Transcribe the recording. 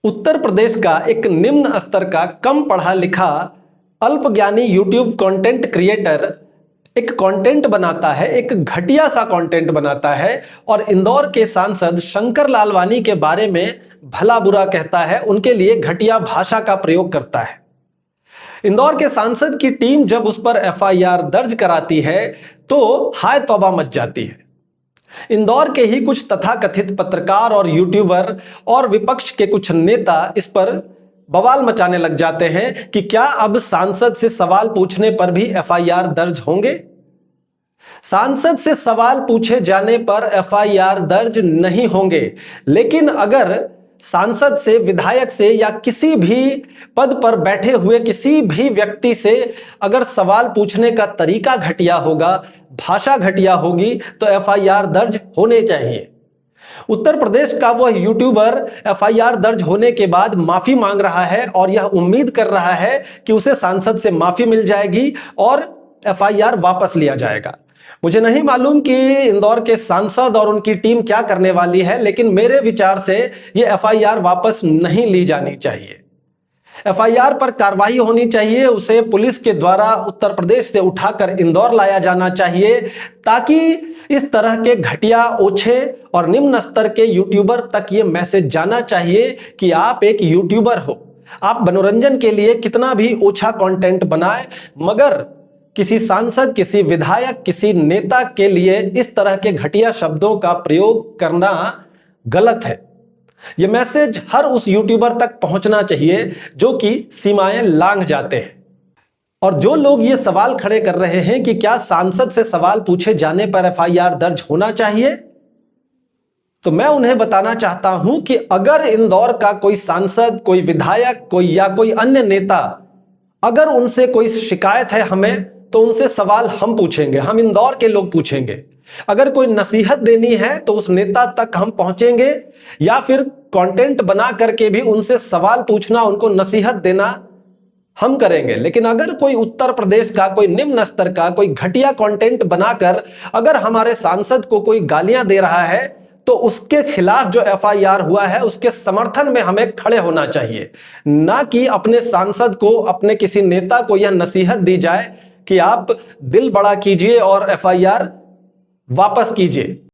उत्तर प्रदेश का एक निम्न स्तर का कम पढ़ा लिखा अल्पज्ञानी यूट्यूब कंटेंट क्रिएटर एक कंटेंट बनाता है, एक घटिया सा कंटेंट बनाता है और इंदौर के सांसद शंकर लालवानी के बारे में भला बुरा कहता है, उनके लिए घटिया भाषा का प्रयोग करता है। इंदौर के सांसद की टीम जब उस पर एफआईआर दर्ज कराती है तो हाय तौबा मच जाती है। इंदौर के ही कुछ तथाकथित पत्रकार और यूट्यूबर और विपक्ष के कुछ नेता इस पर बवाल मचाने लग जाते हैं कि क्या अब सांसद से सवाल पूछने पर भी एफआईआर दर्ज होंगे। सांसद से सवाल पूछे जाने पर एफआईआर दर्ज नहीं होंगे, लेकिन अगर सांसद से, विधायक से या किसी भी पद पर बैठे हुए किसी भी व्यक्ति से अगर सवाल पूछने का तरीका घटिया होगा, भाषा घटिया होगी, तो एफआईआर दर्ज होने चाहिए। उत्तर प्रदेश का वह यूट्यूबर एफआईआर दर्ज होने के बाद माफी मांग रहा है और यह उम्मीद कर रहा है कि उसे सांसद से माफी मिल जाएगी और एफआईआर वापस लिया जाएगा। मुझे नहीं मालूम कि इंदौर के सांसद और उनकी टीम क्या करने वाली है, लेकिन मेरे विचार से यह एफआईआर वापस नहीं ली जानी चाहिए। एफआईआर पर कार्रवाई होनी चाहिए, उसे पुलिस के द्वारा उत्तर प्रदेश से उठाकर इंदौर लाया जाना चाहिए ताकि इस तरह के घटिया, ओछे और निम्न स्तर के यूट्यूबर तक ये मैसेज जाना चाहिए कि आप एक यूट्यूबर हो, आप मनोरंजन के लिए कितना भी ओछा कंटेंट बनाएं, मगर किसी सांसद, किसी विधायक, किसी नेता के लिए इस तरह के घटिया शब्दों का प्रयोग करना गलत है। यह मैसेज हर उस यूट्यूबर तक पहुंचना चाहिए जो कि सीमाएं लांघ जाते हैं। और जो लोग ये सवाल खड़े कर रहे हैं कि क्या सांसद से सवाल पूछे जाने पर एफआईआर दर्ज होना चाहिए, तो मैं उन्हें बताना चाहता हूं कि अगर इंदौर का कोई सांसद, कोई विधायक, कोई अन्य नेता, अगर उनसे कोई शिकायत है हमें, तो उनसे सवाल हम पूछेंगे, हम इंदौर के लोग पूछेंगे। अगर कोई नसीहत देनी है तो उस नेता तक हम पहुंचेंगे या फिर कंटेंट बना करके भी उनसे सवाल पूछना, उनको नसीहत देना हम करेंगे। लेकिन अगर कोई उत्तर प्रदेश का कोई निम्न स्तर का कोई घटिया कंटेंट बनाकर अगर हमारे सांसद को कोई गालियां दे रहा है, तो उसके खिलाफ जो एफआईआर हुआ है उसके समर्थन में हमें खड़े होना चाहिए, ना कि अपने सांसद को, अपने किसी नेता को यह नसीहत दी जाए कि आप दिल बड़ा कीजिए और एफआईआर वापस कीजिए।